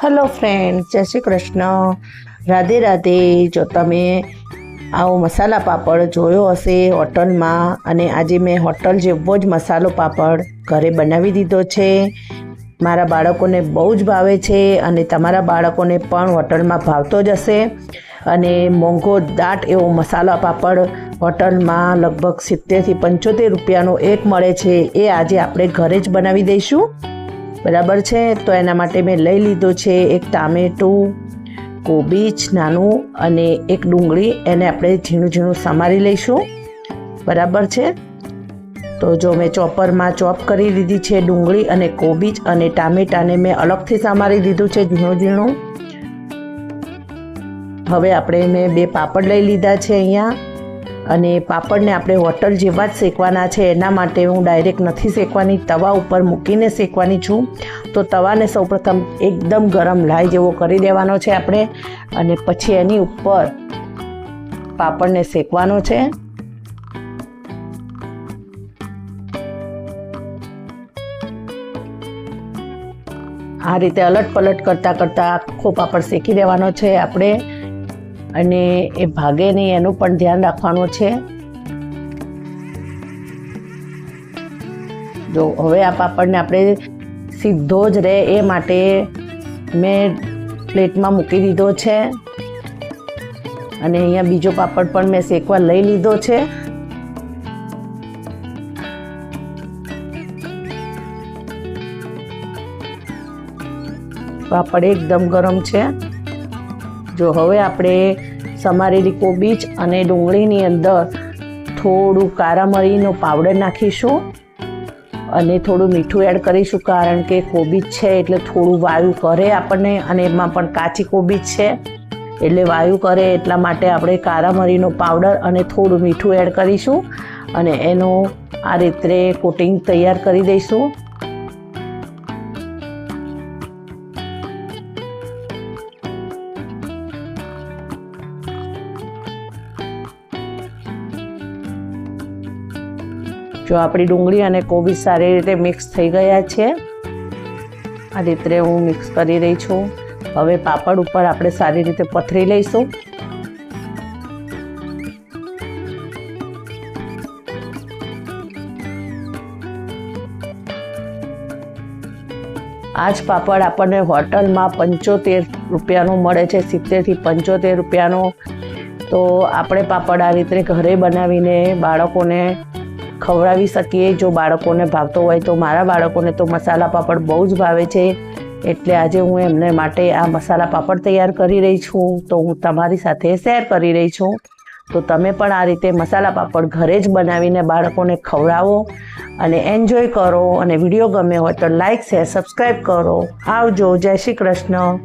Hello friend, જય શ્રી કૃષ્ણ, રાધે રાધે। જો તમે આવો મસાલા પાપડ જોયો હશે હોટલમાં, અને આજે મેં હોટલ જેવો જ મસાલો પાપડ ઘરે બનાવી દીધો છે। મારા બાળકોને બહુ જ ભાવે છે અને તમારા બાળકોને પણ હોટલમાં ભાવતો જ હશે। અને મોંઘો દાટ એવો મસાલા પાપડ હોટલમાં લગભગ 70થી 75 રૂપિયાનો એક મળે છે, એ આજે આપણે ઘરે જ બનાવી દઈશું। બરાબર છે। તો એના માટે મેં લઈ લીધો છે એક ટામેટું, કોબીજ નાનું અને એક ડુંગળી, એને આપણે ઝીણું ઝીણું સમારી લઈશું। બરાબર છે। તો જો મેં ચોપરમાં ચોપ કરી દીધી છે ડુંગળી અને કોબીજ, અને ટામેટાને મેં અલગથી સમારી દીધું છે ઝીણું ઝીણું। હવે આપણે મેં 2 પાપડ લઈ લીધા છે અહીંયા, અને પાપડને આપણે હોટલ જેવા જ શેકવાના છે। એના માટે હું ડાયરેક્ટ નથી શેકવાની, તવા ઉપર મૂકીને શેકવાની છું। તો તવાને સૌપ્રથમ એકદમ ગરમ લાઈ જેવો કરી દેવાનો છે આપણે, અને પછી એની ઉપર પાપડને શેકવાનો છે। આ રીતે અલટ પલટ કરતાં કરતાં આખો પાપડ શેકી દેવાનો છે આપણે, અને એ ભાગે નહીં એનું પણ ધ્યાન રાખવાનું છે। જો હવે આ પાપડને આપણે સીધો જ રહે એ માટે મેં પ્લેટમાં મૂકી દીધો છે, અને અહીંયા બીજો પાપડ પણ મેં શેકવા લઈ લીધો છે। પાપડ એકદમ ગરમ છે। જો હવે આપણે સમારેલી કોબીજ અને ડુંગળીની અંદર થોડું કારા મરીનો પાવડર નાખીશું, અને થોડું મીઠું એડ કરીશું, કારણ કે કોબીજ છે એટલે થોડું વાયુ કરે આપણને, અને એમાં પણ કાચી કોબીજ છે એટલે વાયુ કરે, એટલા માટે આપણે કારા મરીનો પાવડર અને થોડું મીઠું એડ કરીશું, અને એનું આ રીતે કોટિંગ તૈયાર કરી દઈશું। જો આપણી ડુંગળી અને કોબીજ સારી રીતે મિક્સ થઈ ગયા છે, આ રીતે હું મિક્સ કરી રહી છું। હવે પાપડ ઉપર આપણે સારી રીતે પથરી લઈશું। આ જ પાપડ આપણને હોટલમાં 75 રૂપિયાનું મળે છે, 70થી 75 રૂપિયાનો। તો આપણે પાપડ આ રીતે ઘરે બનાવીને બાળકોને ખવડાવી શકીએ, જો બાળકોને ભાવતો હોય તો। મારા બાળકોને તો મસાલા પાપડ બહુ જ ભાવે છે, એટલે આજે હું એમને માટે આ મસાલા પાપડ તૈયાર કરી રહી છું, તો હું તમારી સાથે શેર કરી રહી છું। તો તમે પણ આ રીતે મસાલા પાપડ ઘરે જ બનાવીને બાળકોને ખવડાવો અને એન્જોય કરો, અને વિડીયો ગમે હોય તો લાઈક શેર સબસ્ક્રાઈબ કરો। આવજો, જય શ્રી કૃષ્ણ।